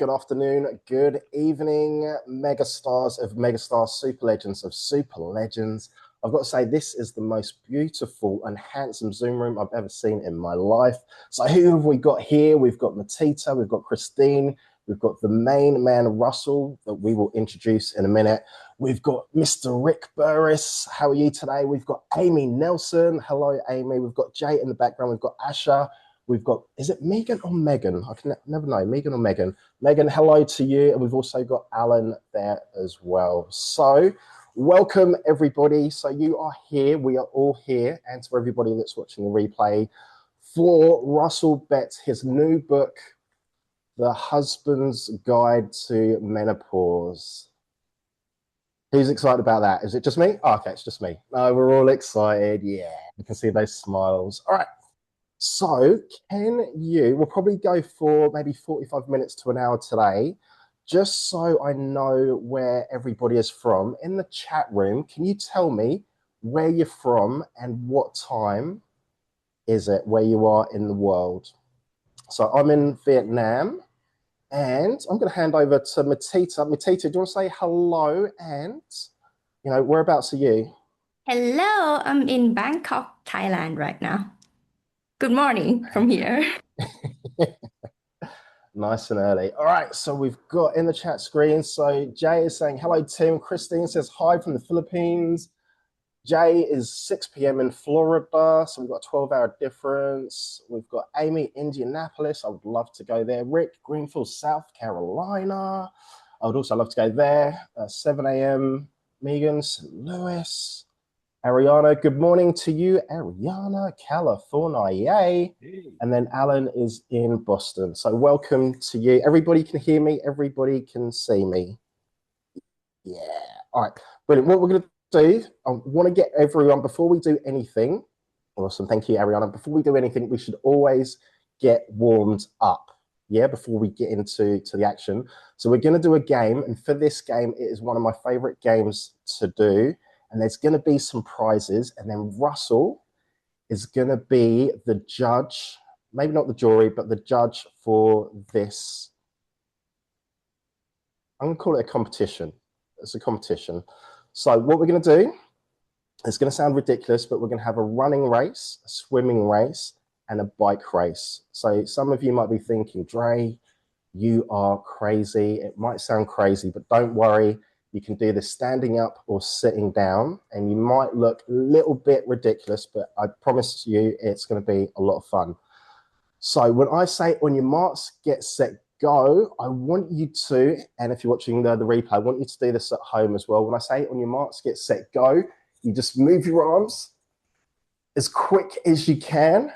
good afternoon, good evening, megastars of megastars, super legends of super legends. I've got to say, this is the most beautiful and handsome Zoom room I've ever seen in my life. So who have we got here? We've got 𝗲𝗲, we've got Christine, we've got the main man, Russell, that we will introduce in a minute. We've got Mr. Rick Burris. How are you today? We've got Amy Nelson. Hello, Amy. We've got Jay in the background. We've got Asha. We've got, is it Megan or Megan? I can never know, Megan or Megan. Megan, hello to you. And we've also got Alan there as well. So welcome, everybody. So you are here. We are all here. And for everybody that's watching the replay, for Russell Betts, his new book, The Husband's Guide to Menopause. Who's excited about that? Is it just me? Oh, okay, it's just me. No, we're all excited. Yeah, you can see those smiles. All right. So we'll probably go for maybe 45 minutes to an hour today, just so I know where everybody is from. In the chat room, can you tell me where you're from and what time is it where you are in the world? So I'm in Vietnam, and I'm going to hand over to 𝗲𝗲. 𝗲𝗲, do you want to say hello and, whereabouts are you? Hello, I'm in Bangkok, Thailand right now. Good morning from here. Nice and early. All right, so we've got in the chat screen, so Jay is saying, hello, Tim. Christine says, hi from the Philippines. Jay is 6 p.m. in Florida, so we've got a 12-hour difference. We've got Amy, Indianapolis. I would love to go there. Rick, Greenfield, South Carolina. I would also love to go there. 7 a.m. Megan, St. Louis. Ariana, good morning to you. Ariana, California, yay. Hey. And then Alan is in Boston. So welcome to you. Everybody can hear me. Everybody can see me. Yeah. All right. Brilliant. What we're going to do, I want to get everyone, before we do anything, awesome. Thank you, Ariana. Before we do anything, we should always get warmed up. Yeah, before we get into the action. So we're going to do a game. And for this game, it is one of my favorite games to do. And there's going to be some prizes, and then Russell is going to be the judge, maybe not the jury, but the judge for this. I'm going to call it a competition. It's a competition. So what we're going to do, it's going to sound ridiculous, but we're going to have a running race, a swimming race, and a bike race. So some of you might be thinking, Dre, you are crazy. It might sound crazy, but don't worry. You can do this standing up or sitting down, and you might look a little bit ridiculous, but I promise you it's going to be a lot of fun. So when I say on your marks, get set, go, I want you to, and if you're watching the replay, I want you to do this at home as well. When I say on your marks, get set, go, you just move your arms as quick as you can,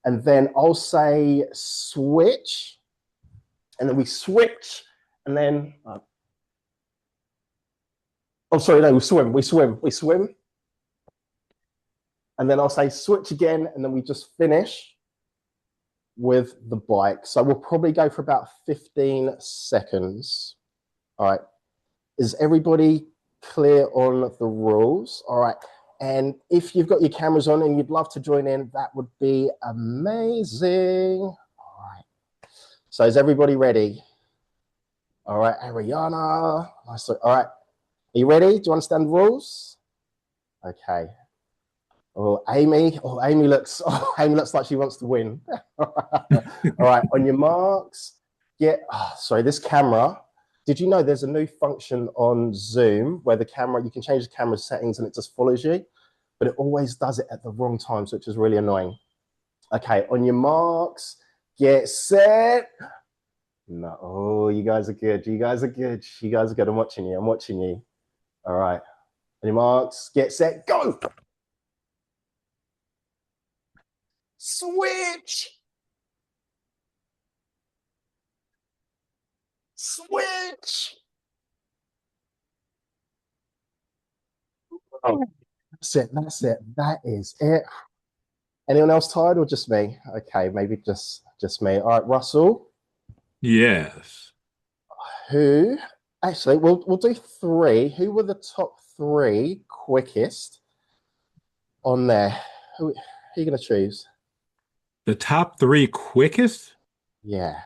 and then I'll say switch, and then we switch, and then... oh, sorry, no, we swim. And then I'll say switch again, and then we just finish with the bike. So we'll probably go for about 15 seconds. All right. Is everybody clear on the rules? All right. And if you've got your cameras on and you'd love to join in, that would be amazing. All right. So is everybody ready? All right, Ariana. All right. Are you ready? Do you understand the rules? Okay. Oh, Amy looks like she wants to win. All right, on your marks, this camera. Did you know there's a new function on Zoom where the camera, you can change the camera settings and it just follows you, but it always does it at the wrong times, which is really annoying. Okay, on your marks, get set. No, oh, you guys are good. You guys are good. I'm watching you. All right, on your marks, get set, go. Switch. Switch. Oh, that's it. That is it. Anyone else tired or just me? Okay, maybe just me. All right, Russell. Yes. Actually, we'll do 3. Who were the top 3 quickest on there? Who are you going to choose? The top 3 quickest? Yeah.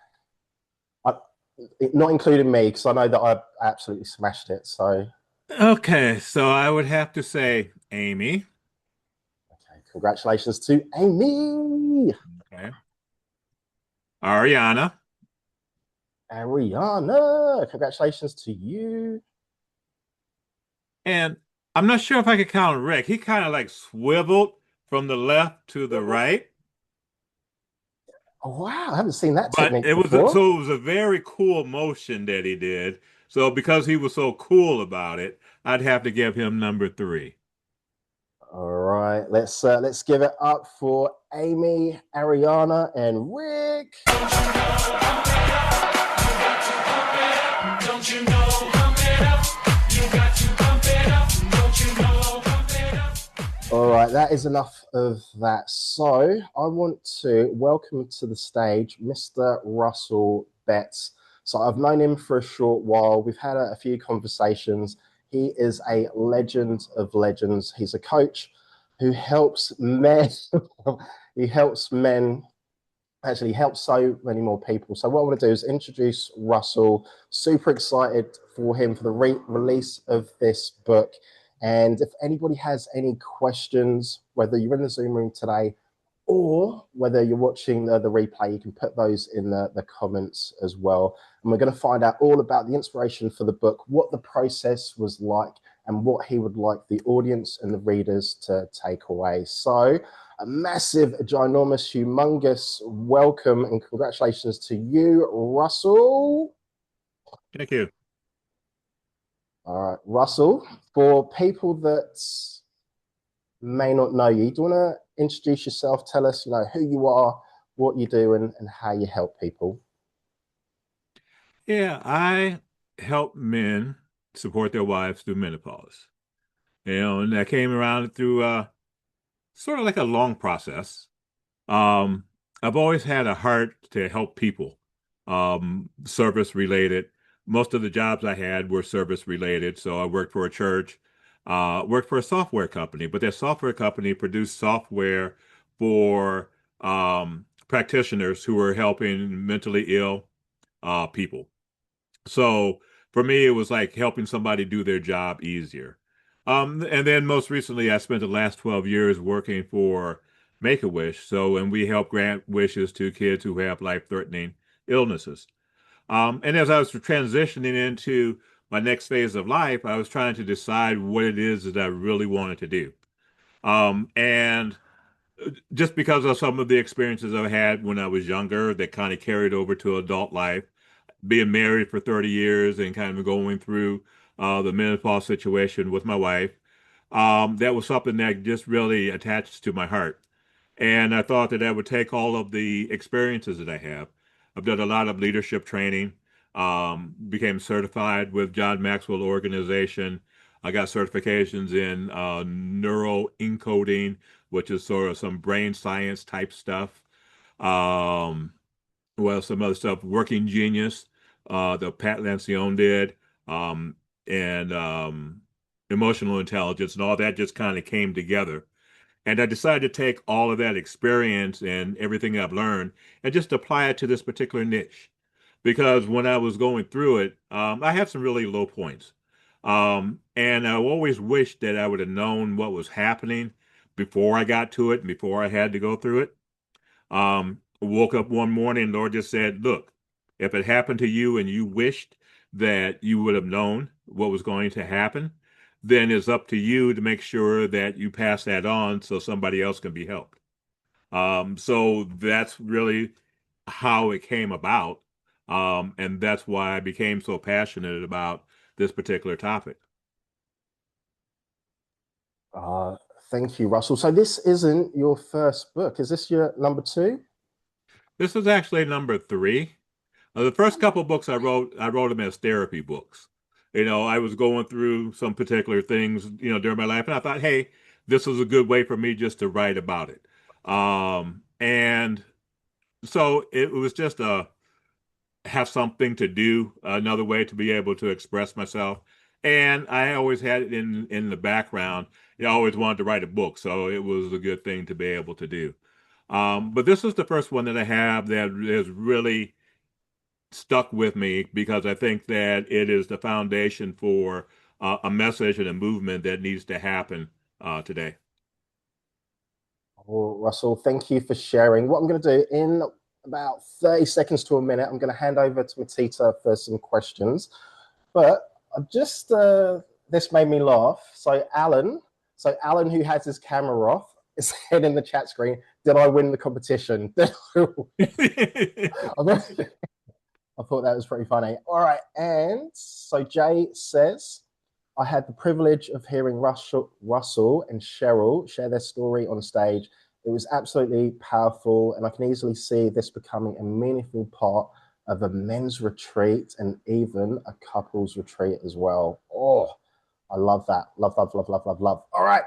Not including me, because I know that I absolutely smashed it. So, Okay, so I would have to say Amy. okay, congratulations to Amy. Okay. Ariana. Ariana, congratulations to you. And I'm not sure if I could count Rick. He kind of like swiveled from the left to the right. Oh, wow, I haven't seen that But technique before. so it was a very cool motion that he did. So because he was so cool about it, I'd have to give him number 3. All right, let's give it up for Amy, Ariana, and Rick. Don't you know, pump it up. You got to pump it up. Don't you know, pump it up. All right, that is enough of that. So I want to welcome to the stage Mr. Russell Betts. So I've known him for a short while. We've had a few conversations. He is a legend of legends. He's a coach who helps men. He helps men. Actually, helps so many more people. So what I want to do is introduce Russell. Super excited for him for the release of this book. And if anybody has any questions, whether you're in the Zoom room today or whether you're watching the replay, you can put those in the comments as well. And we're going to find out all about the inspiration for the book, what the process was like, and what he would like the audience and the readers to take away. So a massive, ginormous, humongous welcome and congratulations to you, Russell. Thank you. All right, Russell, for people that may not know you, do you want to introduce yourself? Tell us, who you are, what you do, and how you help people. Yeah, I help men support their wives through menopause. And that came around through sort of like a long process. I've always had a heart to help people, service related. Most of the jobs I had were service related. So I worked for a church, worked for a software company, but that software company produced software for practitioners who were helping mentally ill people. So for me, it was like helping somebody do their job easier. And then most recently, I spent the last 12 years working for Make-A-Wish. So, and we help grant wishes to kids who have life-threatening illnesses. And as I was transitioning into my next phase of life, I was trying to decide what it is that I really wanted to do. And just because of some of the experiences I had when I was younger that kind of carried over to adult life, being married for 30 years and kind of going through the menopause situation with my wife, that was something that just really attached to my heart. And I thought that I would take all of the experiences that I have. I've done a lot of leadership training, became certified with John Maxwell Organization. I got certifications in neural encoding, which is sort of some brain science type stuff. Um, some other stuff, Working Genius, the Pat Lencioni did, and emotional intelligence, and all that just kind of came together. And I decided to take all of that experience and everything I've learned and just apply it to this particular niche. Because when I was going through it, I had some really low points. And I always wished that I would have known what was happening before I got to it and before I had to go through it. Woke up one morning, Lord just said, look, if it happened to you and you wished that you would have known what was going to happen, then it's up to you to make sure that you pass that on so somebody else can be helped. So that's really how it came about. And that's why I became so passionate about this particular topic. Thank you, Russell. So this isn't your first book. Is this your number 2? This is actually number 3. The first couple of books I wrote them as therapy books. I was going through some particular things, during my life, and I thought, hey, this is a good way for me just to write about it. And so it was just have something to do, another way to be able to express myself. And I always had it in the background. I always wanted to write a book, so it was a good thing to be able to do. But this is the first one that I have that has really stuck with me because I think that it is the foundation for a message and a movement that needs to happen today. Well, Russell, thank you for sharing. What I'm going to do in about 30 seconds to a minute, I'm going to hand over to 𝗤𝗓𝗓 for some questions. But I've just, this made me laugh. So Alan, who has his camera off, is said in the chat screen, did I win the competition? I thought that was pretty funny. All right, and so Jay says, I had the privilege of hearing Russell and Cheryl share their story on stage. It was absolutely powerful, and I can easily see this becoming a meaningful part of a men's retreat and even a couples retreat as well. Oh, I love that. Love, love, love, love, love, love. All right,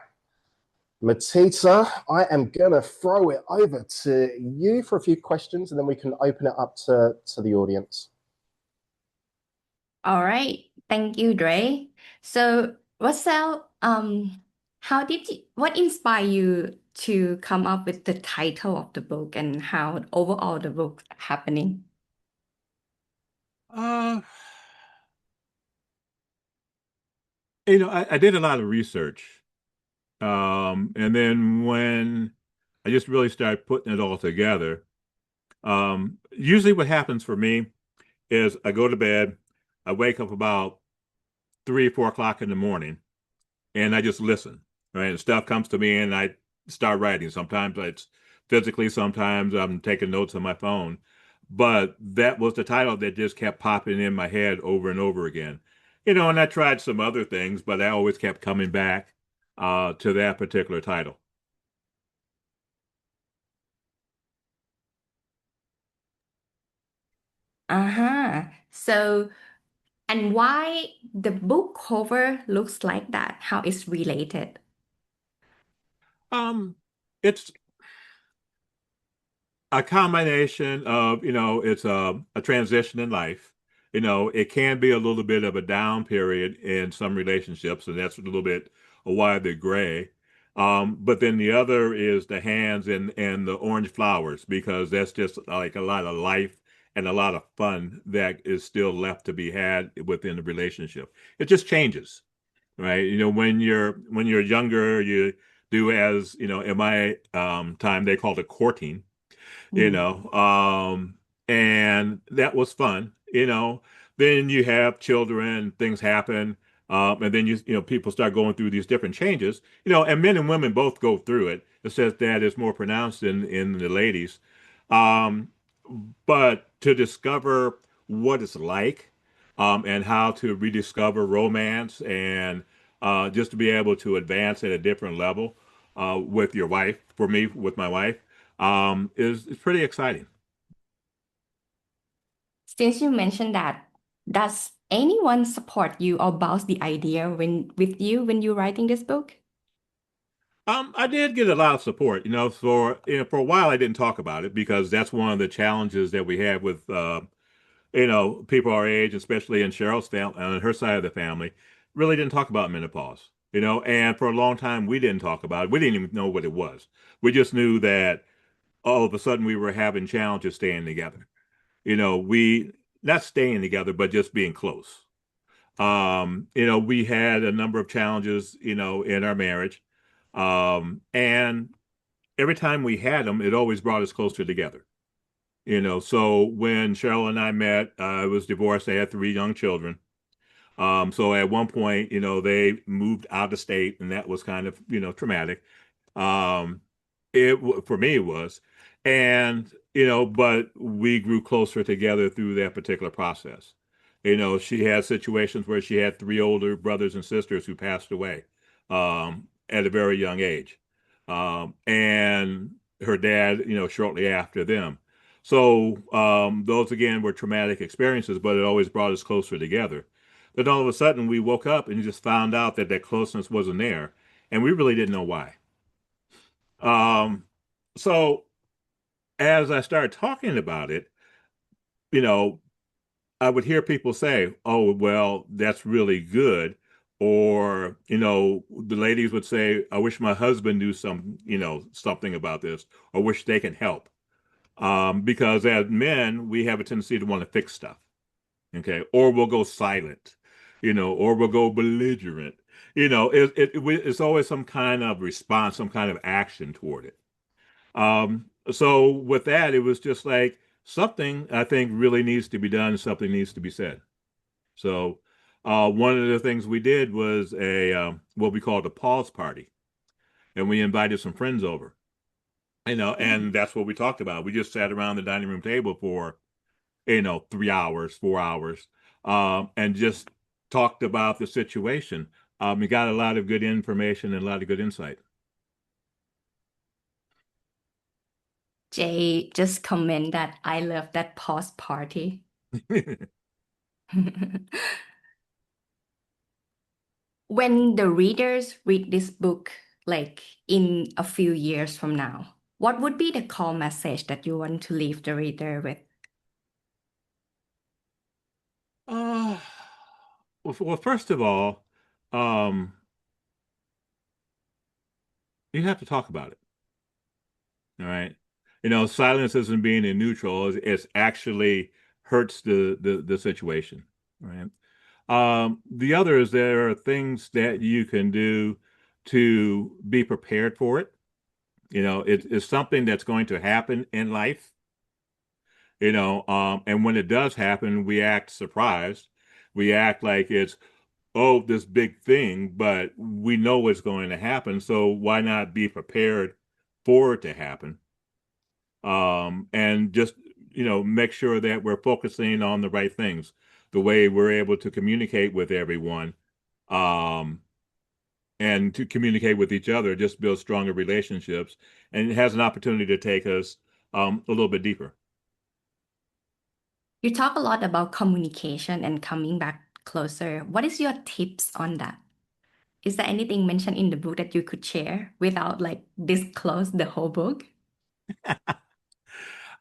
𝗤𝗓𝗓, I am going to throw it over to you for a few questions, and then we can open it up to the audience. All right. Thank you, Dre. So, Russell, what inspired you to come up with the title of the book and how overall the book happening? I did a lot of research. And then when I just really started putting it all together, usually what happens for me is I go to bed, I wake up about 3 or 4 o'clock in the morning, and I just listen, right? And stuff comes to me and I start writing. Sometimes it's physically, sometimes I'm taking notes on my phone. But that was the title that just kept popping in my head over and over again. And I tried some other things, but I always kept coming back to that particular title. So, and why the book cover looks like that? How it's related? It's a combination of, it's a transition in life. It can be a little bit of a down period in some relationships, and that's a little bit why they're gray. But then the other is the hands and the orange flowers, because that's just like a lot of life and a lot of fun that is still left to be had within the relationship. It just changes, right? When you're younger, you do, as in my time they called it courting, and that was fun. Then you have children, things happen, and then people start going through these different changes, and men and women both go through it. It says that it's more pronounced in the ladies. But to discover what it's like, and how to rediscover romance, and just to be able to advance at a different level with your wife, for me, with my wife, is pretty exciting. Since you mentioned that, does anyone support you or bounce the idea with you when you're writing this book? I did get a lot of support. For a while I didn't talk about it because that's one of the challenges that we have with people our age, especially in Cheryl's family, on her side of the family, really didn't talk about menopause. And for a long time we didn't talk about it. We didn't even know what it was. We just knew that all of a sudden we were having challenges staying together. We not staying together, but just being close. We had a number of challenges, in our marriage. And every time we had them, it always brought us closer together. So when Cheryl and I met, I was divorced. I had 3 young children. So at one point, they moved out of state, and that was kind of, traumatic. For me, it was. And, but we grew closer together through that particular process. She had situations where she had 3 older brothers and sisters who passed away at a very young age. And her dad, shortly after them. So those, again, were traumatic experiences, but it always brought us closer together. Then all of a sudden, we woke up and just found out that that closeness wasn't there, and we really didn't know why. So as I started talking about it, I would hear people say, "Oh, well, that's really good." Or, the ladies would say, "I wish my husband knew something about this, or wish they can help." Because as men, we have a tendency to want to fix stuff, okay? Or we'll go silent, or we'll go belligerent. It's always some kind of response, some kind of action toward it. So with that, it was just like something I think really needs to be done, something needs to be said. So one of the things we did was what we called a pause party, and we invited some friends over, and that's what we talked about. We just sat around the dining room table for 3 hours, 4 hours, and just talked about the situation. We got a lot of good information and a lot of good insight. Jay just comment that I love that pause party. When the readers read this book, like in a few years from now, what would be the call message that you want to leave the reader with? Well, first of all, you have to talk about it. All right. Silence isn't being in neutral. It's actually hurts the situation. Right. The other is there are things that you can do to be prepared for it. It's something that's going to happen in life. And when it does happen, we act surprised. We act like it's, oh, this big thing, but we know it's going to happen. So why not be prepared for it to happen? And just, make sure that we're focusing on the right things, the way we're able to communicate with everyone, and to communicate with each other, just build stronger relationships. And it has an opportunity to take us a little bit deeper. You talk a lot about communication and coming back closer. What is your tips on that? Is there anything mentioned in the book that you could share without like disclose the whole book?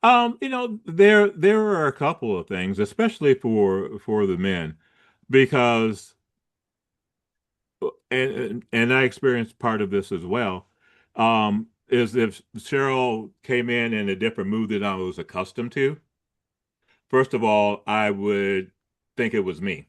There are a couple of things, especially for the men, because and I experienced part of this as well. Is if Cheryl came in a different mood than I was accustomed to, first of all, I would think it was me.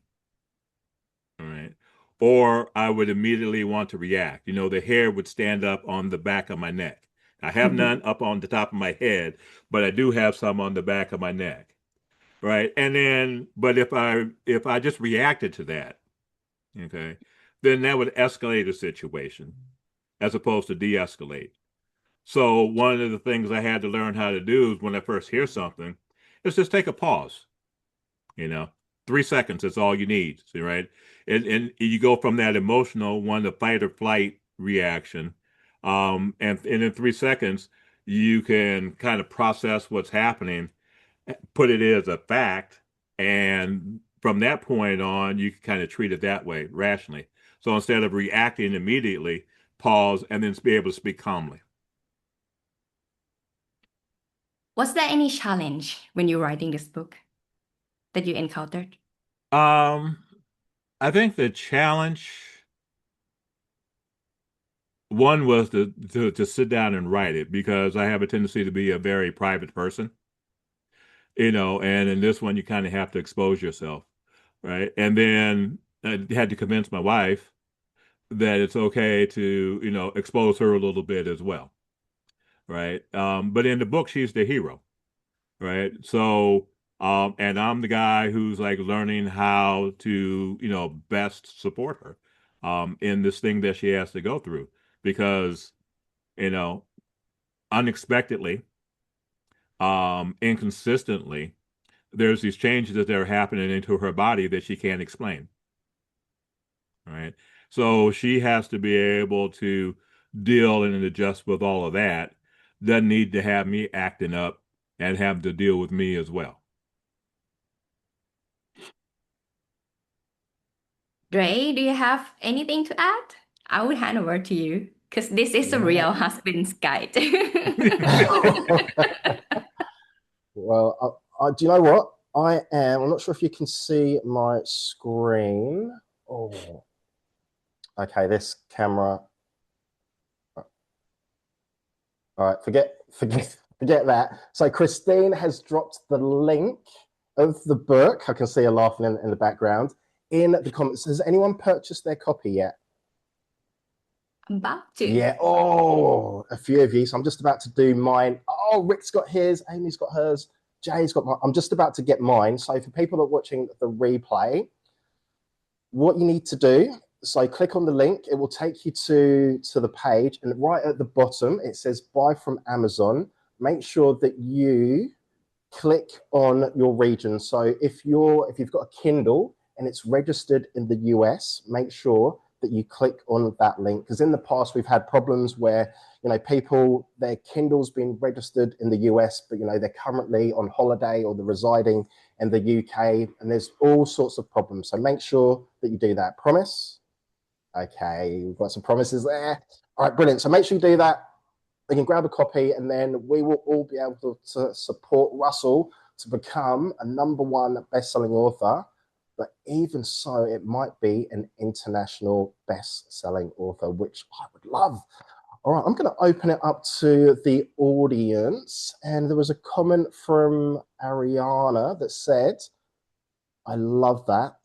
All right. Or I would immediately want to react. The hair would stand up on the back of my neck. I have none up on the top of my head, but I do have some on the back of my neck. Right. And then, but if I just reacted to that, okay, then that would escalate the situation as opposed to de-escalate. So one of the things I had to learn how to do is when I first hear something, is just take a pause. 3 seconds is all you need. See, right? And you go from that emotional one to fight or flight reaction. And in 3 seconds, you can kind of process what's happening, put it as a fact, and from that point on, you can kind of treat it that way, rationally. So instead of reacting immediately, pause and then be able to speak calmly. Was there any challenge when you were writing this book that you encountered? I think the challenge one was to sit down and write it, because I have a tendency to be a very private person, and in this one you kind of have to expose yourself, right? And then I had to convince my wife that it's okay to, expose her a little bit as well, right? But in the book, she's the hero, right? So, and I'm the guy who's like learning how to, best support her, in this thing that she has to go through, because, unexpectedly, inconsistently, there's these changes that are happening into her body that she can't explain, right? So she has to be able to deal and adjust with all of that. Doesn't need to have me acting up and have to deal with me as well. Dre, do you have anything to add? I would hand over to you because this is a real husband's guide. Well, do you know what? I'm not sure if you can see my screen. Oh, okay, this camera. All right, forget Forget that. So Christine has dropped the link of the book. I can see her laughing in the background. In the comments, has anyone purchased their copy yet? About to. Yeah. Oh, a few of you. So I'm just about to do mine. Oh, Rick's got his. Amy's got hers. Jay's got mine. I'm just about to get mine. So for people that are watching the replay, what you need to do, so click on the link. It will take you to the page, and right at the bottom it says buy from Amazon. Make sure that you click on your region. So if you've got a Kindle and it's registered in the US, make sure that you click on that link, because in the past we've had problems where people, their Kindle's been registered in the US, but they're currently on holiday or they're residing in the UK, and there's all sorts of problems. So make sure that you do that. Promise? Okay, we've got some promises there. All right, brilliant. So make sure you do that. You can grab a copy, and then we will all be able to support Russell to become a #1 best-selling author. But even so, it might be an international best-selling author, which I would love. All right, I'm going to open it up to the audience. And there was a comment from Ariana that said, I love that.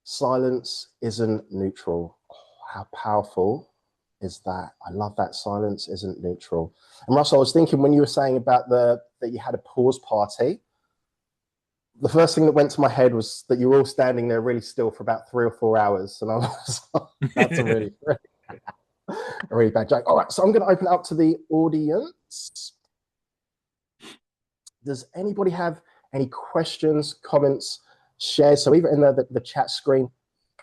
Silence isn't neutral. Oh, how powerful is that? I love that. Silence isn't neutral. And Russell, I was thinking when you were saying about that you had a pause party, the first thing that went to my head was that you were all standing there really still for about 3 or 4 hours. And I was like, that's a really bad joke. All right, so I'm going to open it up to the audience. Does anybody have any questions, comments, shares? So either in the chat screen,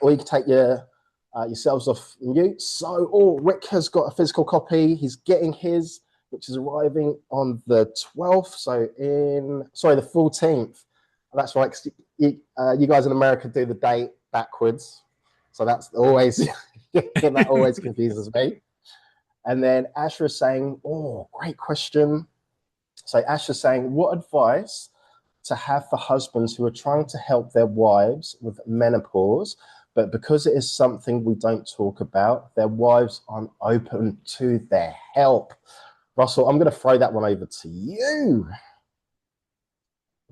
or you can take yourselves off mute. So, Rick has got a physical copy. He's getting his, which is arriving on the 12th. So the 14th. That's right. You guys in America do the date backwards. So that's always, that always confuses me. And then Asher is saying, great question. So Asher is saying, what advice to have for husbands who are trying to help their wives with menopause, but because it is something we don't talk about, their wives aren't open to their help? Russell, I'm going to throw that one over to you.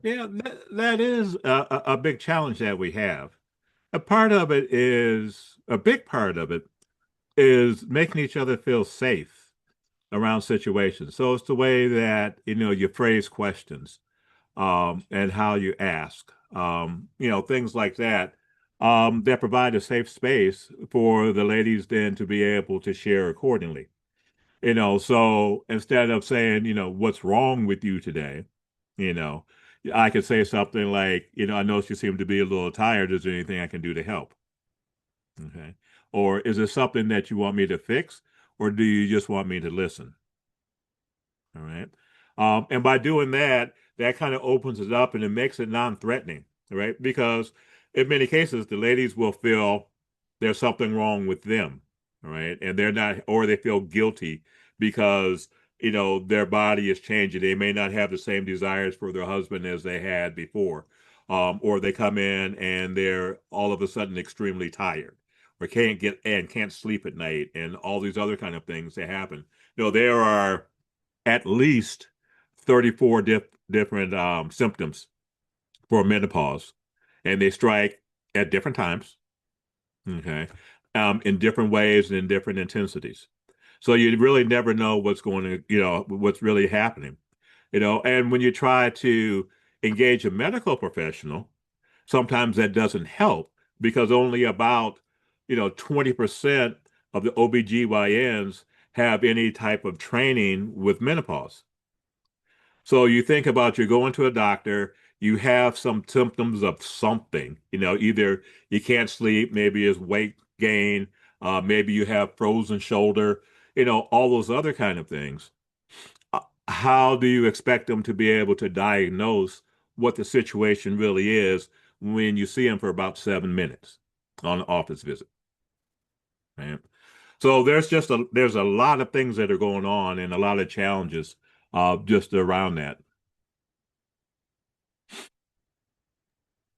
Yeah, that is a big challenge that we have. A big part of it is making each other feel safe around situations. So it's the way that, you phrase questions, and how you ask, things like that, that provide a safe space for the ladies then to be able to share accordingly. So instead of saying, what's wrong with you today, I could say something like, I noticed you seem to be a little tired. Is there anything I can do to help? Okay. Or is there something that you want me to fix, or do you just want me to listen? All right. And by doing that, that kind of opens it up and it makes it non-threatening, right? Because in many cases, the ladies will feel there's something wrong with them, all right? And they're not, or they feel guilty because, their body is changing. They may not have the same desires for their husband as they had before. Or they come in and they're all of a sudden extremely tired, or can't sleep at night, and all these other kind of things that happen. There are at least 34 different symptoms for menopause, and they strike at different times, okay, in different ways and in different intensities. So you really never know what's what's really happening, and when you try to engage a medical professional, sometimes that doesn't help because only about, 20% of the OBGYNs have any type of training with menopause. So you think about you're going to a doctor, you have some symptoms of something, either you can't sleep, maybe it's weight gain, maybe you have frozen shoulder, all those other kind of things. How do you expect them to be able to diagnose what the situation really is when you see them for about 7 minutes on an office visit? Right? So there's a lot of things that are going on and a lot of challenges just around that.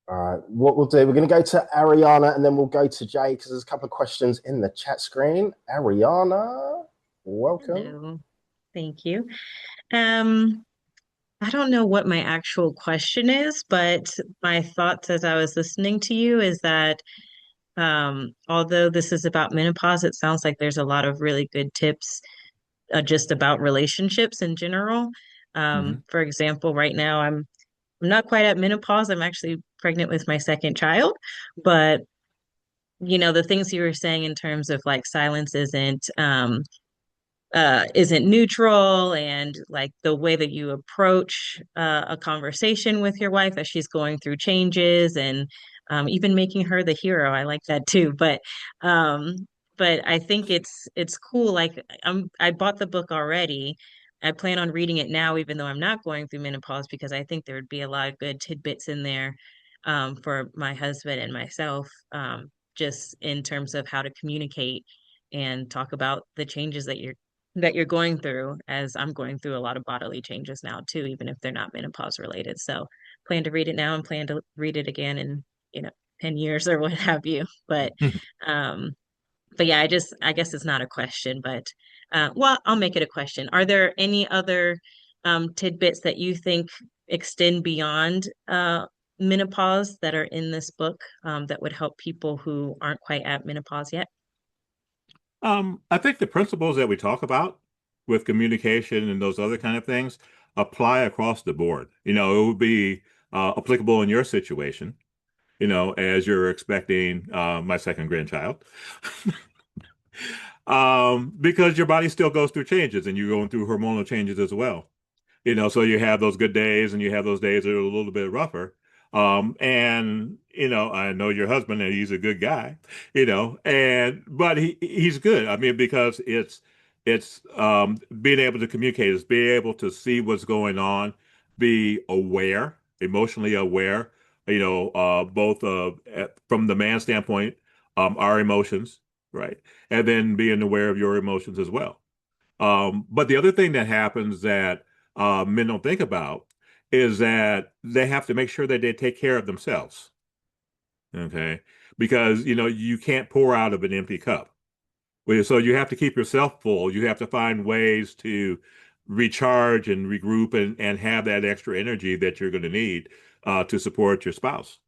All right, what we'll do, we're going to go to Ariana and then we'll go to Jay because there's a couple of questions in the chat screen. Ariana, welcome. Hello. Thank you. I don't know what my actual question is, but my thoughts as I was listening to you is that although this is about menopause, it sounds like there's a lot of really good tips just about relationships in general. For example, right now I'm not quite at menopause. I'm actually pregnant with my second child, but the things you were saying in terms of like silence isn't neutral, and like the way that you approach a conversation with your wife as she's going through changes, and even making her the hero. I like that too. Um, but I think it's cool. Like I bought the book already. I plan on reading it now, even though I'm not going through menopause, because I think there would be a lot of good tidbits in there for my husband and myself, just in terms of how to communicate and talk about the changes that you're going through, as I'm going through a lot of bodily changes now too, even if they're not menopause related. So plan to read it now and plan to read it again in, you know, 10 years or what have you. Um, but yeah, I guess it's not a question, but well, I'll make it a question. Are there any other tidbits that you think extend beyond menopause that are in this book that would help people who aren't quite at menopause yet? I think the principles that we talk about with communication and those other kind of things apply across the board. It would be applicable in your situation, as you're expecting my second grandchild. Because your body still goes through changes and you're going through hormonal changes as well. So you have those good days and you have those days that are a little bit rougher. And I know your husband and he's a good guy, but he's good. I mean, because it's being able to communicate, it's being able to see what's going on, be aware, emotionally aware, both from the man standpoint, our emotions, right? And then being aware of your emotions as well. But the other thing that happens that men don't think about is that they have to make sure that they take care of themselves. Okay. Because, you can't pour out of an empty cup. So you have to keep yourself full. You have to find ways to recharge and regroup and have that extra energy that you're going to need to support your spouse.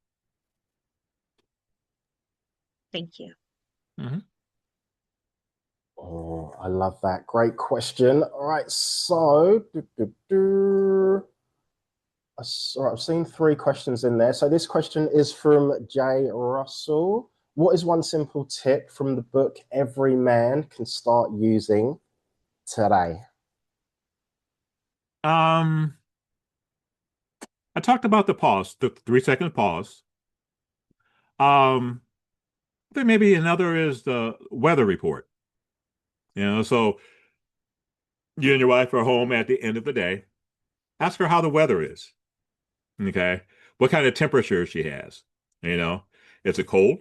Thank you. Mm-hmm. Oh, I love that. Great question. All right, so all right, I've seen 3 questions in there. So this question is from Jay Russell. What is one simple tip from the book every man can start using today? I talked about the pause, the 3-second pause. I think maybe another is the weather report. So you and your wife are home at the end of the day. Ask her how the weather is. Okay. What kind of temperature she has. Is it cold?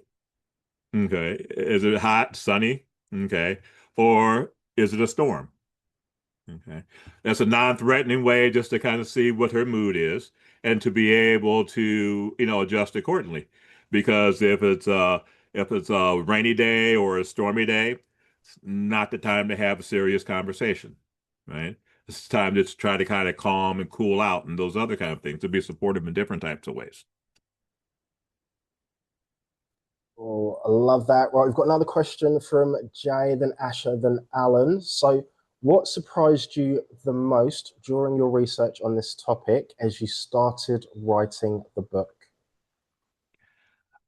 Okay. Is it hot, sunny? Okay. Or is it a storm? Okay. That's a non-threatening way just to kind of see what her mood is and to be able to, adjust accordingly. Because if it's a rainy day or a stormy day, it's not the time to have a serious conversation, right? It's time to try to kind of calm and cool out and those other kind of things to be supportive in different types of ways. Oh, I love that. Right, we've got another question from Jay, then Asha, then Alan. So what surprised you the most during your research on this topic as you started writing the book?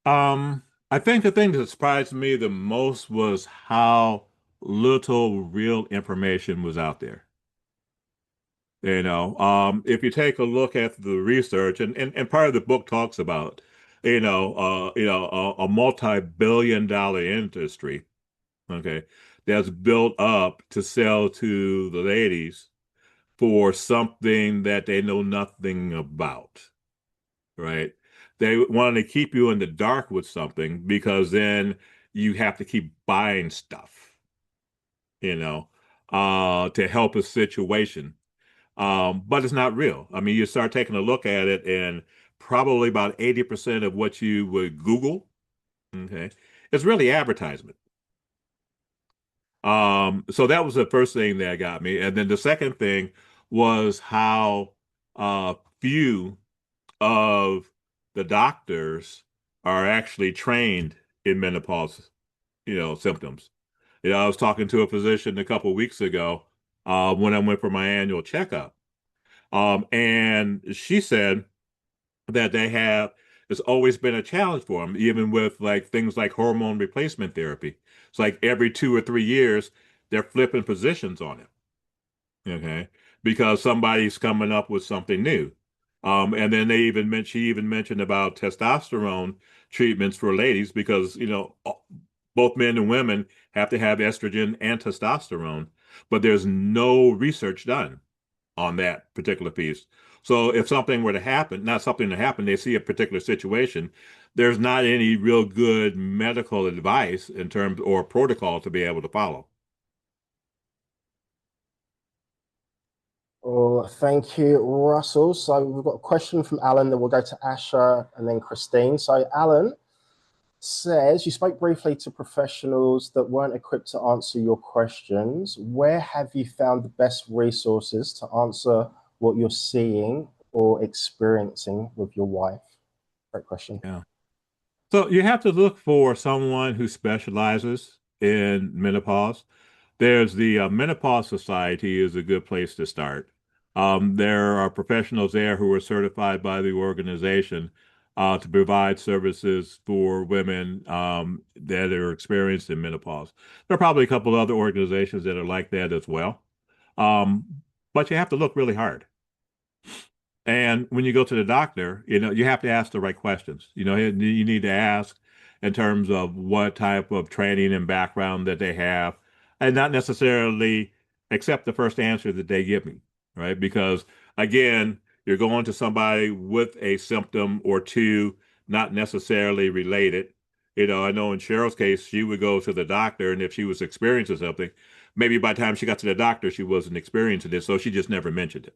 I think the thing that surprised me the most was how little real information was out there. If you take a look at the research, and part of the book talks about, a multi-billion-dollar industry, okay, that's built up to sell to the ladies for something that they know nothing about, right? They want to keep you in the dark with something because then you have to keep buying stuff, to help a situation. But it's not real. I mean, you start taking a look at it, and probably about 80% of what you would Google, okay, is really advertisement. So that was the first thing that got me. And then the second thing was how few of the doctors are actually trained in menopause, symptoms. I was talking to a physician a couple of weeks ago when I went for my annual checkup. And she said that it's always been a challenge for them, even with like things like hormone replacement therapy. It's like every 2 or 3 years, they're flipping positions on it. Okay. Because somebody's coming up with something new. And then she even mentioned about testosterone treatments for ladies because, both men and women have to have estrogen and testosterone, but there's no research done on that particular piece. So if something were to happen, not something to happen, they see a particular situation, there's not any real good medical advice in terms or protocol to be able to follow. Well, thank you, Russell. So we've got a question from Alan, then we'll go to Asha and then Christine. So Alan says, you spoke briefly to professionals that weren't equipped to answer your questions. Where have you found the best resources to answer what you're seeing or experiencing with your wife? Great question. Yeah. So you have to look for someone who specializes in menopause. There's the Menopause Society is a good place to start. There are professionals there who are certified by the organization to provide services for women that are experienced in menopause. There are probably a couple of other organizations that are like that as well. But you have to look really hard. And when you go to the doctor, you have to ask the right questions. You need to ask in terms of what type of training and background that they have, and not necessarily accept the first answer that they give me, right? Because again, you're going to somebody with a symptom or two, not necessarily related. I know in Cheryl's case, she would go to the doctor, and if she was experiencing something, maybe by the time she got to the doctor, she wasn't experiencing it, so she just never mentioned it.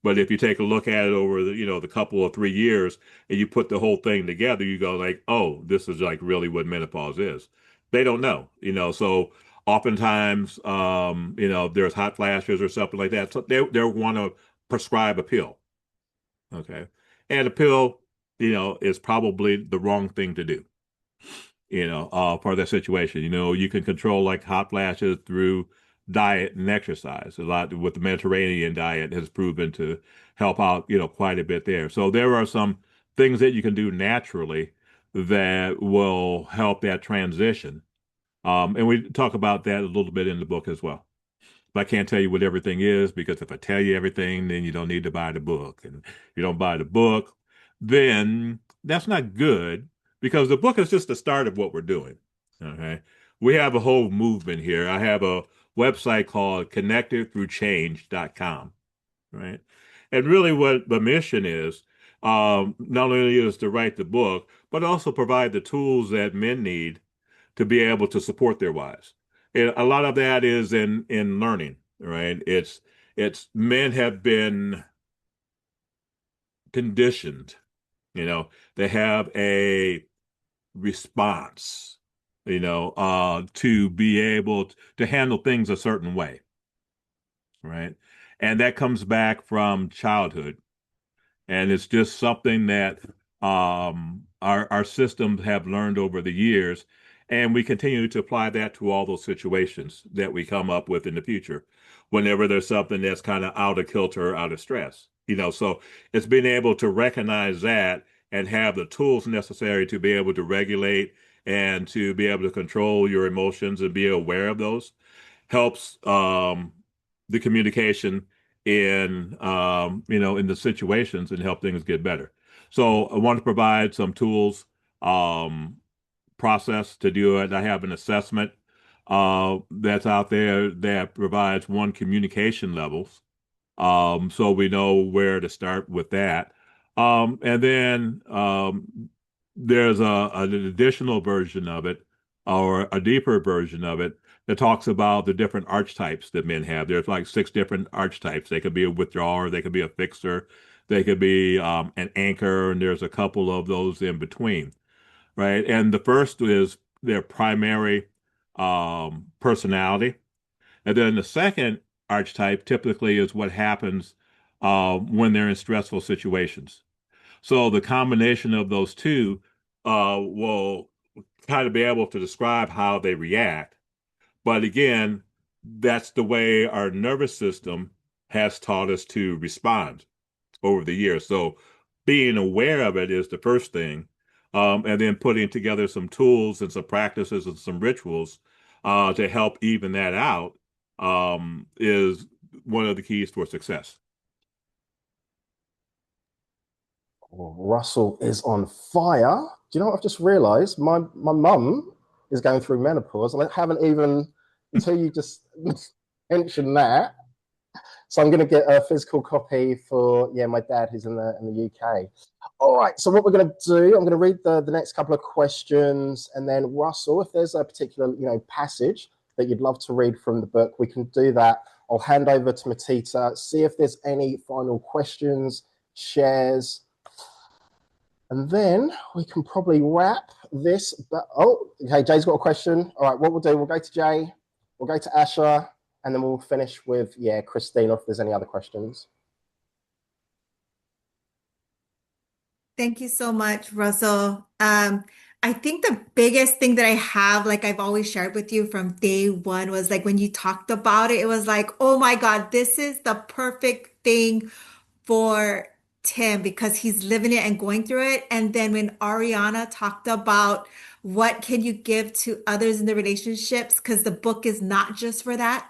But if you take a look at it over the couple of 3 years and you put the whole thing together, you go like, oh, this is like really what menopause is. They don't know, so oftentimes, there's hot flashes or something like that. So they want to prescribe a pill. Okay. And a pill, is probably the wrong thing to do, for that situation. You can control like hot flashes through diet and exercise. A lot with the Mediterranean diet has proven to help out, quite a bit there. So there are some things that you can do naturally that will help that transition. And we talk about that a little bit in the book as well. But I can't tell you what everything is because if I tell you everything, then you don't need to buy the book. And if you don't buy the book, then that's not good because the book is just the start of what we're doing. Okay. We have a whole movement here. I have a website called connectedthroughchange.com. Right. And really what the mission is, not only is to write the book, but also provide the tools that men need to be able to support their wives. And a lot of that is in learning, right? It's men have been conditioned, they have a response, to be able to handle things a certain way, right? And that comes back from childhood. And it's just something that our systems have learned over the years. And we continue to apply that to all those situations that we come up with in the future, whenever there's something that's kind of out of kilter, out of stress. So it's being able to recognize that and have the tools necessary to be able to regulate and to be able to control your emotions and be aware of those helps the communication in in the situations and help things get better. So I want to provide some tools, process to do it. I have an assessment that's out there that provides one communication levels. So we know where to start with that. And then there's an additional version of it or a deeper version of it that talks about the different archetypes that men have. There's like 6 different archetypes. They could be a withdrawer, they could be a fixer, they could be an anchor, and there's a couple of those in between, right? And the first is their primary personality. And then the second archetype typically is what happens when they're in stressful situations. So the combination of those two will kind of be able to describe how they react. But again, that's the way our nervous system has taught us to respond over the years. So being aware of it is the first thing. And then putting together some tools and some practices and some rituals to help even that out is one of the keys for success. Well, Russell is on fire. Do you know what I've just realized? My mum is going through menopause, and I haven't even, until you just mentioned that. So I'm going to get a physical copy for, my dad who's in the UK. All right, so what we're going to do, I'm going to read the next couple of questions, and then Russell, if there's a particular passage that you'd love to read from the book, we can do that. I'll hand over to Matita, see if there's any final questions, shares, and then we can probably wrap this. But okay, Jay's got a question. All right, what we'll do, we'll go to Jay, we'll go to Asha, and then we'll finish with, Christina, if there's any other questions. Thank you so much, Russell. I think the biggest thing that I have, like I've always shared with you from day one, was like when you talked about it, it was like, oh my God, this is the perfect thing for Tim because he's living it and going through it. And then when Ariana talked about what can you give to others in the relationships, because the book is not just for that.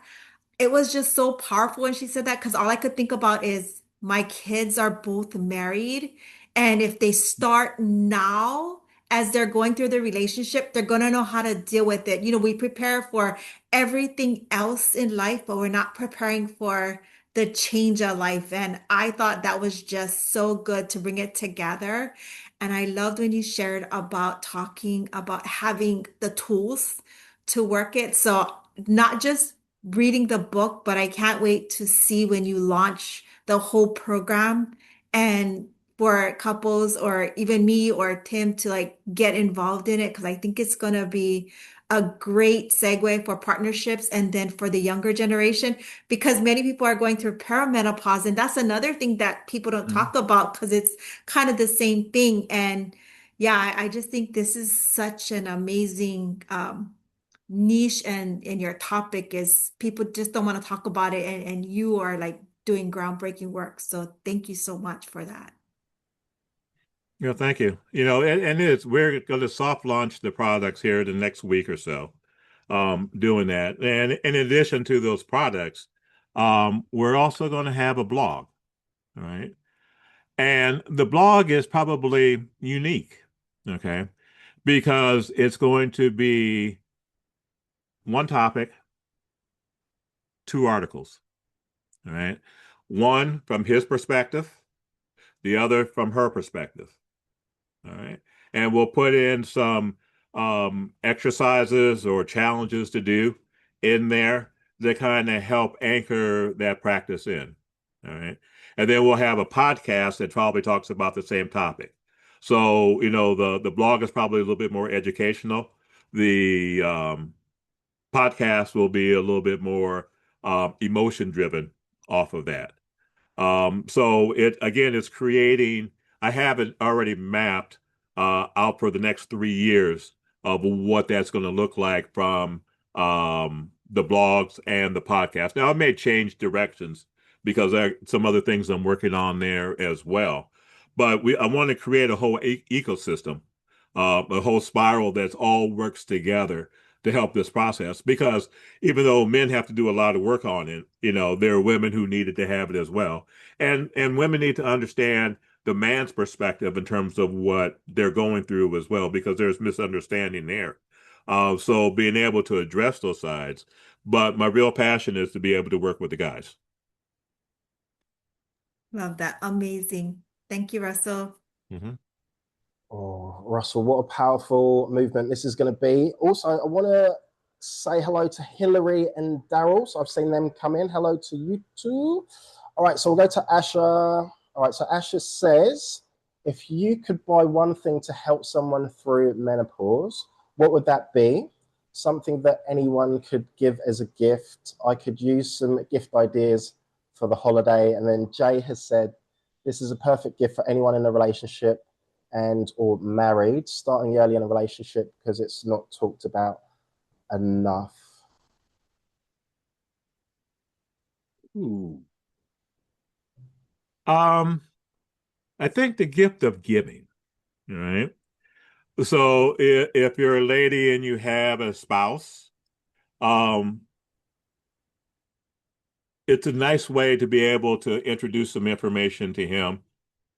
It was just so powerful when she said that because all I could think about is my kids are both married. And if they start now, as they're going through the relationship, they're going to know how to deal with it. We prepare for everything else in life, but we're not preparing for the change of life. And I thought that was just so good to bring it together. And I loved when you shared about talking about having the tools to work it. So not just reading the book, but I can't wait to see when you launch the whole program and for couples or even me or Tim to like get involved in it because I think it's going to be a great segue for partnerships and then for the younger generation because many people are going through perimenopause and that's another thing that people don't talk about because it's kind of the same thing. And yeah, I just think this is such an amazing niche and your topic is people just don't want to talk about it and you are like doing groundbreaking work. So thank you so much for that. Thank you. We're going to soft launch the products here the next week or so, doing that. And in addition to those products, we're also going to have a blog, all right? And the blog is probably unique, okay? Because it's going to be one topic, 2 articles, all right? One from his perspective, the other from her perspective. All right. And we'll put in some exercises or challenges to do in there that kind of help anchor that practice in. All right. And then we'll have a podcast that probably talks about the same topic. So, the blog is probably a little bit more educational. The podcast will be a little bit more emotion driven off of that. So it's creating, I have it already mapped out for the next 3 years of what that's going to look like from the blogs and the podcast. Now, I may change directions because there are some other things I'm working on there as well. But I want to create a whole ecosystem, a whole spiral that's all works together to help this process. Because even though men have to do a lot of work on it, there are women who needed to have it as well. And women need to understand the man's perspective in terms of what they're going through as well, because there's misunderstanding there. So being able to address those sides. But my real passion is to be able to work with the guys. Love that. Amazing. Thank you, Russell. Mm-hmm. Oh, Russell, what a powerful movement this is going to be. Also, I want to say hello to Hillary and Daryl. So I've seen them come in. Hello to you too. All right, so we'll go to Asha. All right, so Asha says, if you could buy one thing to help someone through menopause, what would that be? something that anyone could give as a gift. I could use some gift ideas for the holiday. And then Jay has said, this is a perfect gift for anyone in a relationship and or married, starting early in a relationship because it's not talked about enough. Ooh. I think the gift of giving, right? So if you're a lady and you have a spouse, it's a nice way to be able to introduce some information to him,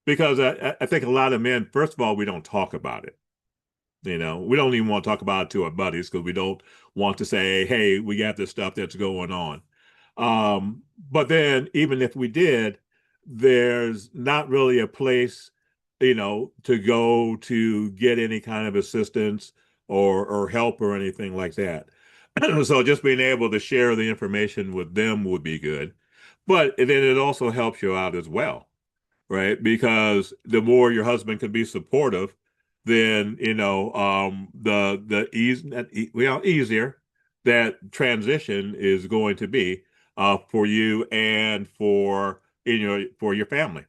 because I think a lot of men, first of all, we don't talk about it. We don't even want to talk about it to our buddies because we don't want to say, hey, we got this stuff that's going on. But then even if we did, there's not really a place, to go to get any kind of assistance or help or anything like that. So just being able to share the information with them would be good. But then it also helps you out as well, right? Because the more your husband can be supportive, then easier that transition is going to be for you and for your family.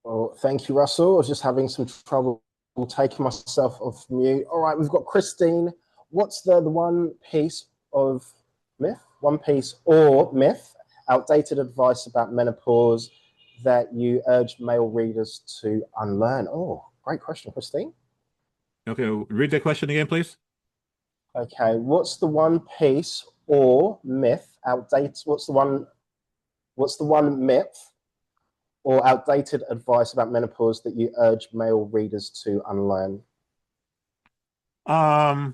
Well, thank you, Russell. I was just having some trouble taking myself off mute. All right, we've got Christine. What's the one piece of myth, one piece or myth, outdated advice about menopause that you urge male readers to unlearn? Oh, great question, Christine. Okay, read that question again, please. Okay, what's the one piece or myth, outdated, what's the one myth or outdated advice about menopause that you urge male readers to unlearn? I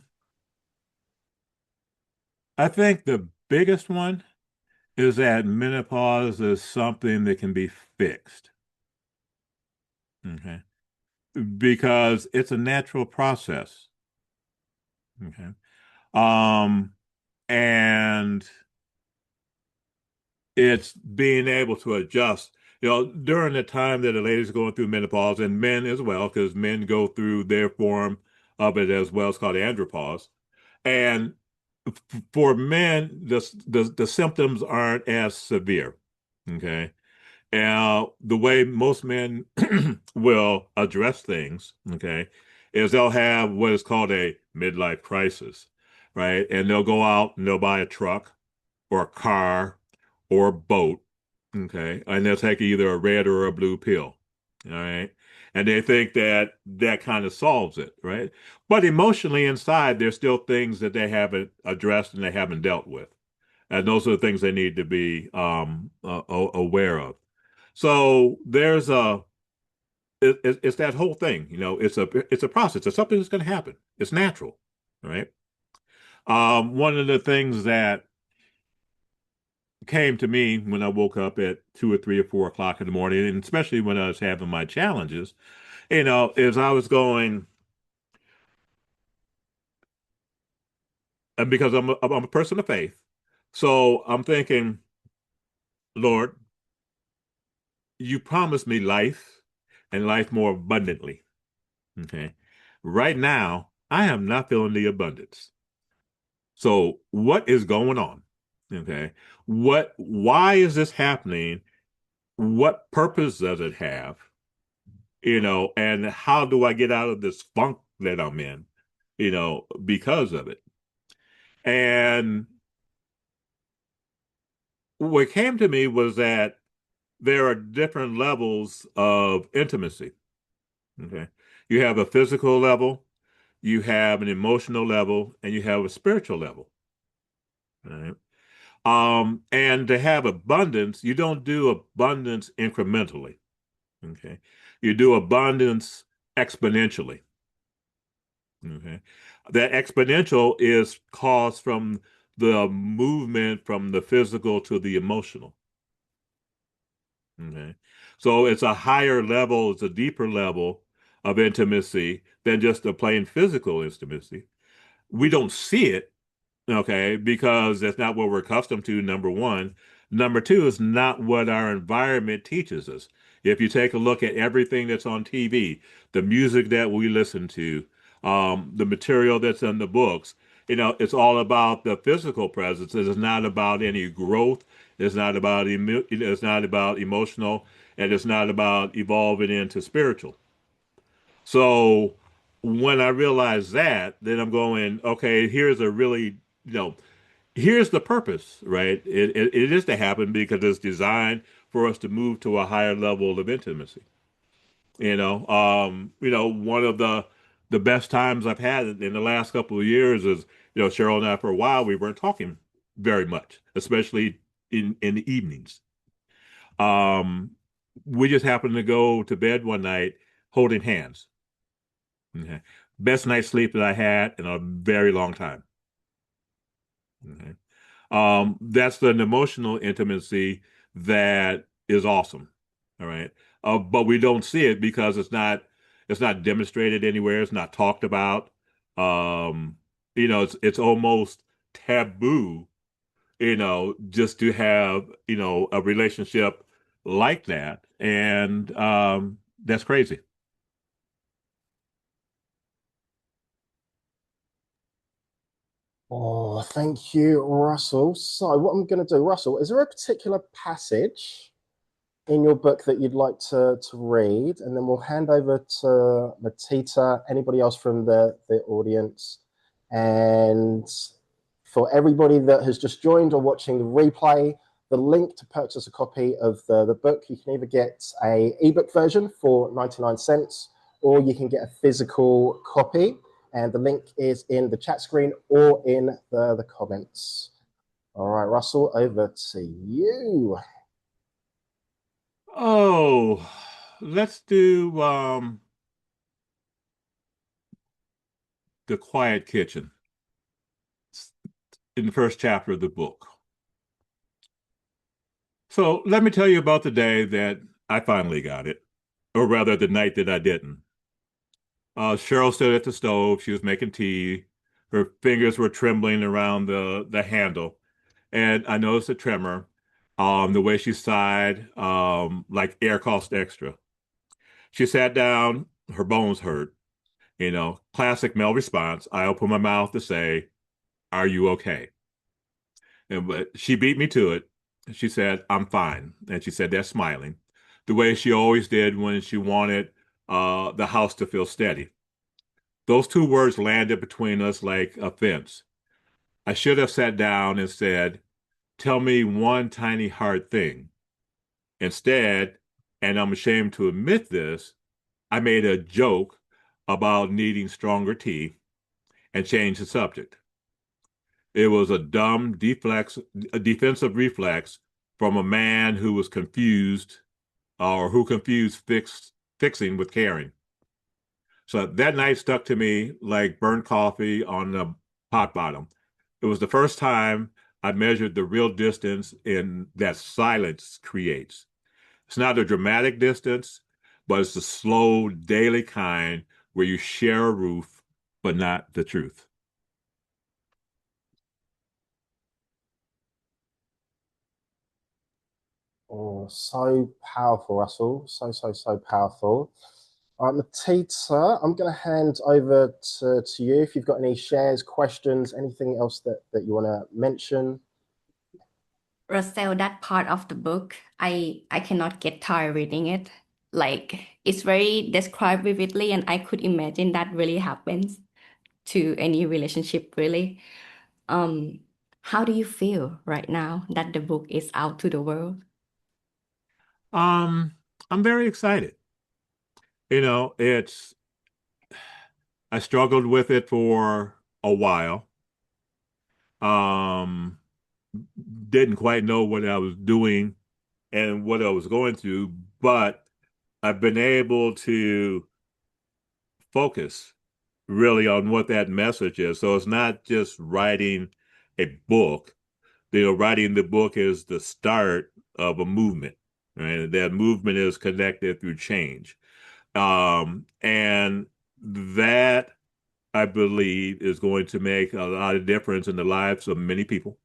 think the biggest one is that menopause is something that can be fixed. Okay. Because it's a natural process. Okay. And it's being able to adjust, during the time that the ladies are going through menopause, and men as well, because men go through their form of it as well. It's called andropause. And for men, the symptoms aren't as severe. Okay. And the way most men will address things, okay, is they'll have what is called a midlife crisis, right? And they'll go out and they'll buy a truck or a car or a boat, okay, and they'll take either a red or a blue pill, all right? And they think that that kind of solves it, right? But emotionally inside, there's still things that they haven't addressed and they haven't dealt with. And those are the things they need to be aware of. So there's it's that whole thing, it's a process. It's something that's going to happen. It's natural, right? One of the things that came to me when I woke up at 2 or 3 or 4 o'clock in the morning, and especially when I was having my challenges, is I was going, and because I'm a person of faith, so I'm thinking, Lord, you promised me life and life more abundantly. Okay. Right now, I am not feeling the abundance. So what is going on? Okay. Why is this happening? What purpose does it have? And how do I get out of this funk that I'm in, because of it? And what came to me was that there are different levels of intimacy. Okay. You have a physical level, you have an emotional level, and you have a spiritual level. Right? And to have abundance, you don't do abundance incrementally. Okay. You do abundance exponentially. Okay. That exponential is caused from the movement from the physical to the emotional. Okay. So it's a higher level, it's a deeper level of intimacy than just a plain physical intimacy. We don't see it, okay, because that's not what we're accustomed to, number one. Number two is not what our environment teaches us. If you take a look at everything that's on TV, the music that we listen to, the material that's in the books, it's all about the physical presence. It is not about any growth. It's not about it's not about emotional, and it's not about evolving into spiritual. So when I realize that, then I'm going, okay, here's a really, here's the purpose, right? It is to happen because it's designed for us to move to a higher level of intimacy. One of the best times I've had in the last couple of years is, Cheryl and I, for a while, we weren't talking very much, especially in the evenings. We just happened to go to bed one night holding hands. Okay. Best night's sleep that I had in a very long time. Okay. That's an emotional intimacy that is awesome. All right. But we don't see it because it's not demonstrated anywhere. It's not talked about. It's almost taboo, just to have, a relationship like that. And that's crazy. Oh, thank you, Russell. So what I'm going to do, Russell, is there a particular passage in your book that you'd like to read? And then we'll hand over to 𝗤𝗧𝗏, anybody else from the audience. And for everybody that has just joined or watching the replay, the link to purchase a copy of the book, you can either get an ebook version for 99 cents, or you can get a physical copy. And the link is in the chat screen or in the comments. All right, Russell, over to you. Oh, let's do The Quiet Kitchen in the first chapter of the book. So let me tell you about the day that I finally got it, or rather the night that I didn't. Cheryl stood at the stove. She was making tea. Her fingers were trembling around the handle. And I noticed a tremor, the way she sighed, like air cost extra. She sat down, her bones hurt. Classic male response. I opened my mouth to say, "Are you okay?" But she beat me to it. She said, "I'm fine." And she said that smiling, the way she always did when she wanted the house to feel steady. Those two words landed between us like a fence. I should have sat down and said, "Tell me one tiny hard thing." Instead, and I'm ashamed to admit this, I made a joke about needing stronger tea and changed the subject. It was a dumb defensive reflex from a man who was confused, or who confused fixing with caring. So that night stuck to me like burnt coffee on the pot bottom. It was the first time I measured the real distance in that silence creates. It's not a dramatic distance, but it's the slow, daily kind where you share a roof, but not the truth. Oh, so powerful, Russell. So powerful. All right, 𝗤𝗧𝗏, I'm going to hand over to you if you've got any shares, questions, anything else that you want to mention. Russell, that part of the book, I cannot get tired reading it. Like, it's very described vividly, and I could imagine that really happens to any relationship, really. How do you feel right now that the book is out to the world? I'm very excited. I struggled with it for a while. Didn't quite know what I was doing and what I was going through, but I've been able to focus really on what that message is. So it's not just writing a book. Writing the book is the start of a movement, right? That movement is connected through change. And that, I believe, is going to make a lot of difference in the lives of many people.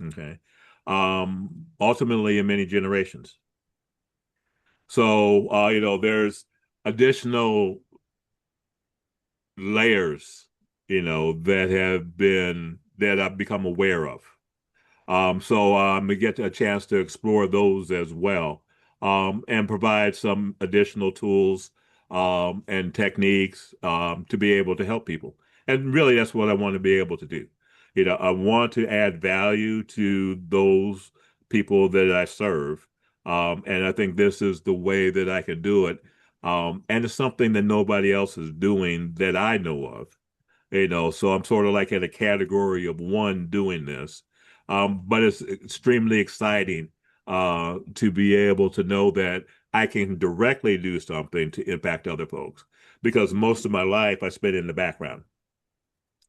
Okay. Ultimately in many generations. So, there's additional layers, that I've become aware of. So we get a chance to explore those as well, and provide some additional tools and techniques to be able to help people. And really, that's what I want to be able to do. I want to add value to those people that I serve. And I think this is the way that I can do it. And it's something that nobody else is doing that I know of. So I'm sort of like in a category of one doing this. But it's extremely exciting to be able to know that I can directly do something to impact other folks, because most of my life I spent in the background.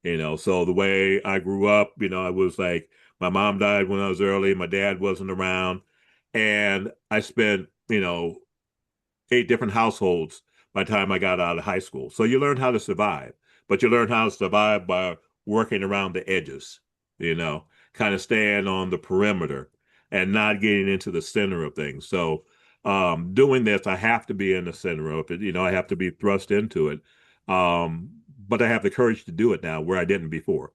So the way I grew up, I was like, my mom died when I was early, my dad wasn't around, and I spent, 8 different households by the time I got out of high school. So you learn how to survive, but you learn how to survive by working around the edges, kind of staying on the perimeter and not getting into the center of things. So doing this, I have to be in the center of it. I have to be thrust into it. But I have the courage to do it now where I didn't before.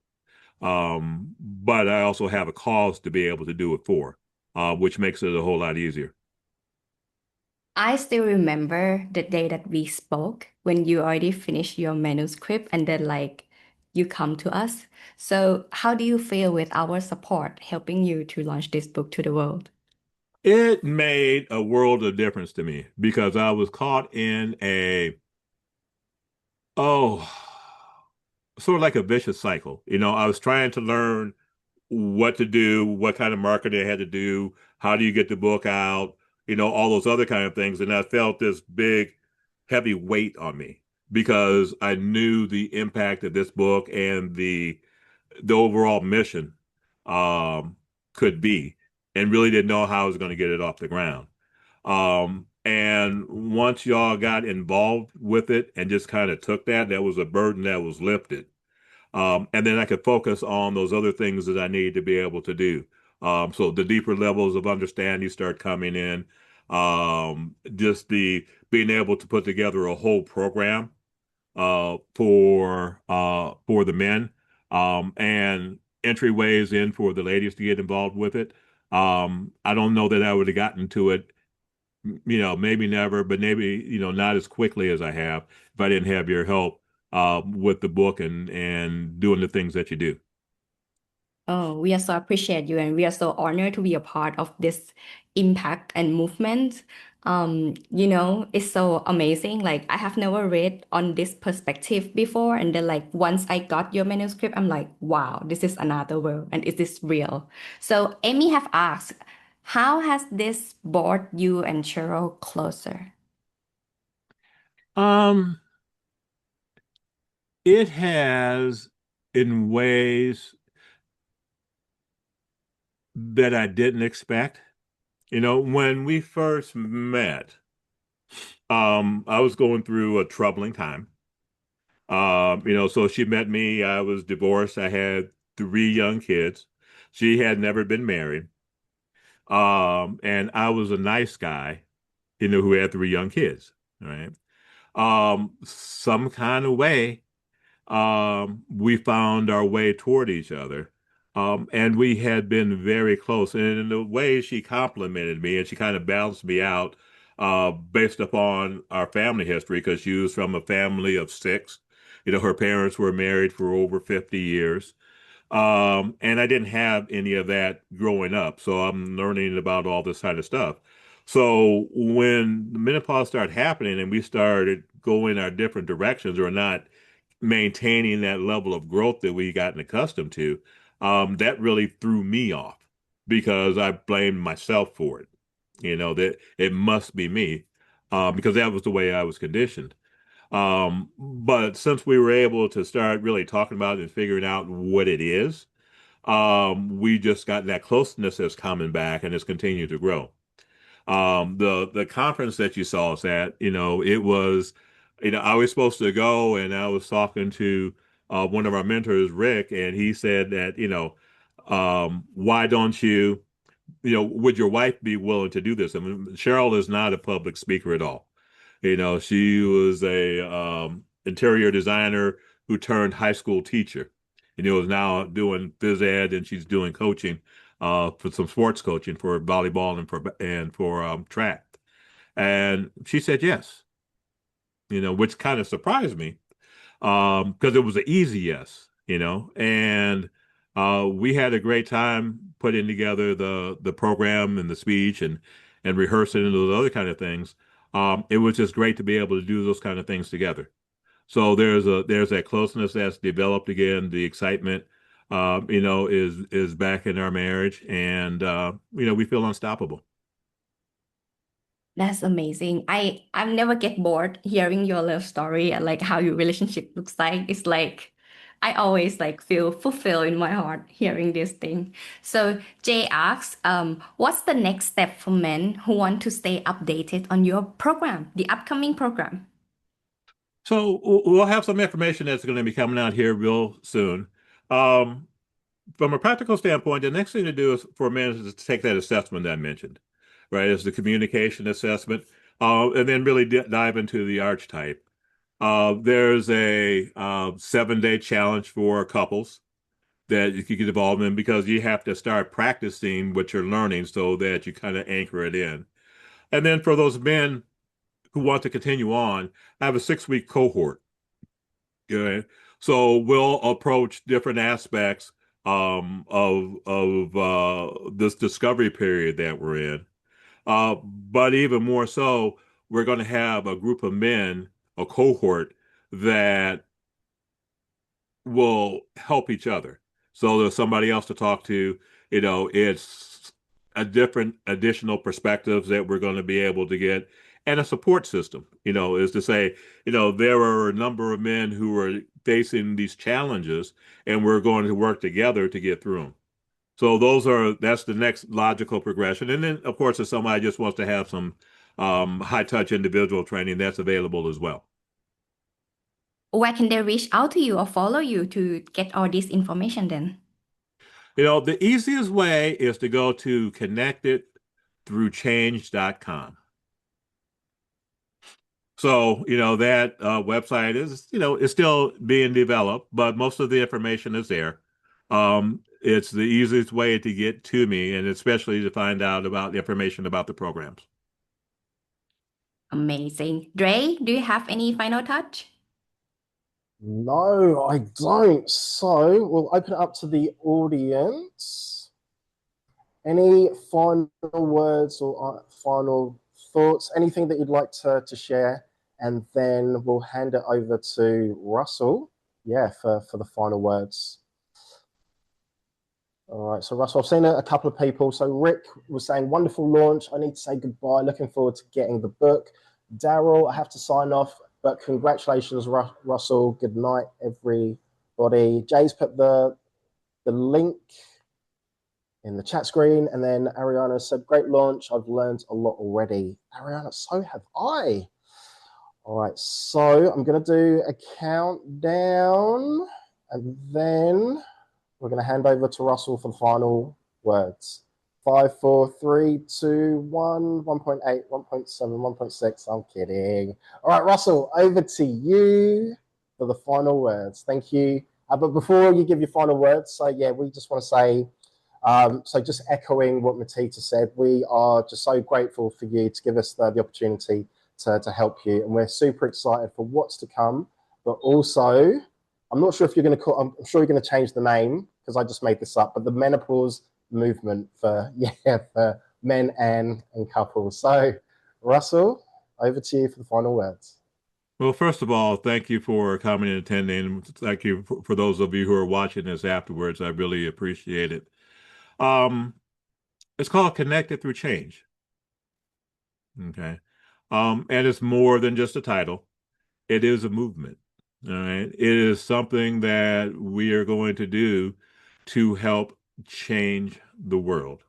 But I also have a cause to be able to do it for, which makes it a whole lot easier. I still remember the day that we spoke when you already finished your manuscript and then you come to us. So how do you feel with our support helping you to launch this book to the world? It made a world of difference to me because I was caught in sort of like a vicious cycle. I was trying to learn what to do, what kind of marketing I had to do, how do you get the book out, all those other kind of things. And I felt this big, heavy weight on me because I knew the impact of this book and the overall mission could be, and really didn't know how I was going to get it off the ground. And once y'all got involved with it and just kind of took that was a burden that was lifted. And then I could focus on those other things that I need to be able to do. So the deeper levels of understanding start coming in. Just the being able to put together a whole program for the men, and entryways in for the ladies to get involved with it. I don't know that I would have gotten to it, maybe never, but maybe, not as quickly as I have if I didn't have your help with the book and doing the things that you do. Oh, we are so appreciate you and we are so honored to be a part of this impact and movement. It's so amazing. I have never read on this perspective before. And then once I got your manuscript, I'm like, wow, this is another world and is this real? So Amy have asked, how has this brought you and Cheryl closer? It has in ways that I didn't expect. When we first met, I was going through a troubling time. So she met me, I was divorced, I had 3 young kids. She had never been married. And I was a nice guy, who had 3 young kids, right? Some kind of way, we found our way toward each other. And we had been very close. And in the way she complimented me and she kind of balanced me out, based upon our family history, because she was from a family of 6. Her parents were married for over 50 years. And I didn't have any of that growing up. So I'm learning about all this kind of stuff. So when the menopause started happening and we started going our different directions or not maintaining that level of growth that we gotten accustomed to, that really threw me off because I blamed myself for it. That it must be me, because that was the way I was conditioned. But since we were able to start really talking about it and figuring out what it is, we just got that closeness that's coming back and it's continued to grow. The conference that you saw us at, it was, I was supposed to go and I was talking to one of our mentors, Rick, and he said that, why don't you would your wife be willing to do this? I mean, Cheryl is not a public speaker at all. She was a interior designer who turned high school teacher, and is now doing phys ed, and she's doing coaching for some sports coaching for volleyball and for track. And she said yes, which kind of surprised me because it was an easy yes, and we had a great time putting together the program and the speech and rehearsing and those other kind of things. It was just great to be able to do those kind of things together. So there's that closeness that's developed again. The excitement, is back in our marriage, and we feel unstoppable. That's amazing. I've never get bored hearing your love story and like how your relationship looks like. It's like I always like feel fulfilled in my heart hearing this thing. So Jay asks, what's the next step for men who want to stay updated on your program, the upcoming program? So we'll have some information that's going to be coming out here real soon. From a practical standpoint, the next thing to do is for men is to take that assessment that I mentioned, right? It's the communication assessment, and then really dive into the archetype. There's a 7-day challenge for couples that you can get involved in because you have to start practicing what you're learning so that you kind of anchor it in. And then for those men who want to continue on, I have a 6-week cohort. Okay? So we'll approach different aspects of this discovery period that we're in. But even more so, we're going to have a group of men, a cohort that will help each other. So there's somebody else to talk to. It's a different additional perspectives that we're going to be able to get, and a support system, is to say, there are a number of men who are facing these challenges, and we're going to work together to get through them. So that's the next logical progression. And then, of course, if somebody just wants to have some high-touch individual training, that's available as well. Where can they reach out to you or follow you to get all this information then? The easiest way is to go to connectedthroughchange.com. So, that website is still being developed, but most of the information is there. It's the easiest way to get to me, and especially to find out about the information about the programs. Amazing. Dre, do you have any final touch? No, I don't. So we'll open it up to the audience. Any final words or final thoughts? Anything that you'd like to share? And then we'll hand it over to Russell, for the final words. All right, so Russell, I've seen a couple of people. So Rick was saying, wonderful launch. I need to say goodbye. Looking forward to getting the book. Daryl, I have to sign off, but congratulations, Russell. Good night, everybody. Jay's put the link in the chat screen. And then Ariana said, great launch. I've learned a lot already. Ariana, so have I. All right, so I'm going to do a countdown, and then we're going to hand over to Russell for the final words. 5, 4, 3, 2, 1, 1.8, 1.7, 1.6. I'm kidding. All right, Russell, over to you for the final words. Thank you. But before you give your final words, so we just want to say, so just echoing what Matita said, we are just so grateful for you to give us the opportunity to help you. And we're super excited for what's to come. But also, I'm not sure if you're going to call, I'm sure you're going to change the name because I just made this up, but the Menopause movement for men and couples. So Russell, over to you for the final words. Well, first of all, thank you for coming and attending. Thank you for those of you who are watching this afterwards. I really appreciate it. It's called Connected Through Change. Okay. And it's more than just a title. It is a movement. All right. It is something that we are going to do to help change the world.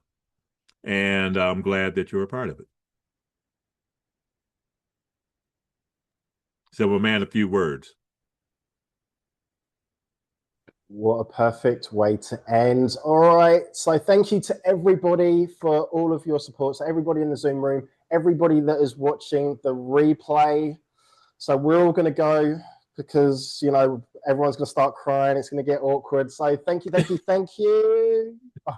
And I'm glad that you're a part of it. So, man, a few words. What a perfect way to end. All right. So thank you to everybody for all of your support. So everybody in the Zoom room, everybody that is watching the replay. So we're all going to go because, you know, everyone's going to start crying. It's going to get awkward. So thank you, thank you, thank you. Oh,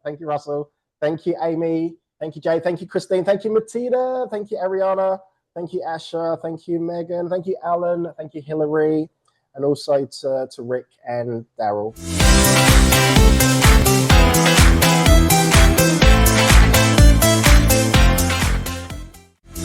thank you, Russell. Thank you, Amy. Thank you, Jay. Thank you, Christine. Thank you, Matilda. Thank you, Ariana. Thank you, Asha. Thank you, Megan. Thank you, Alan. Thank you, Hillary. And also to Rick and Daryl.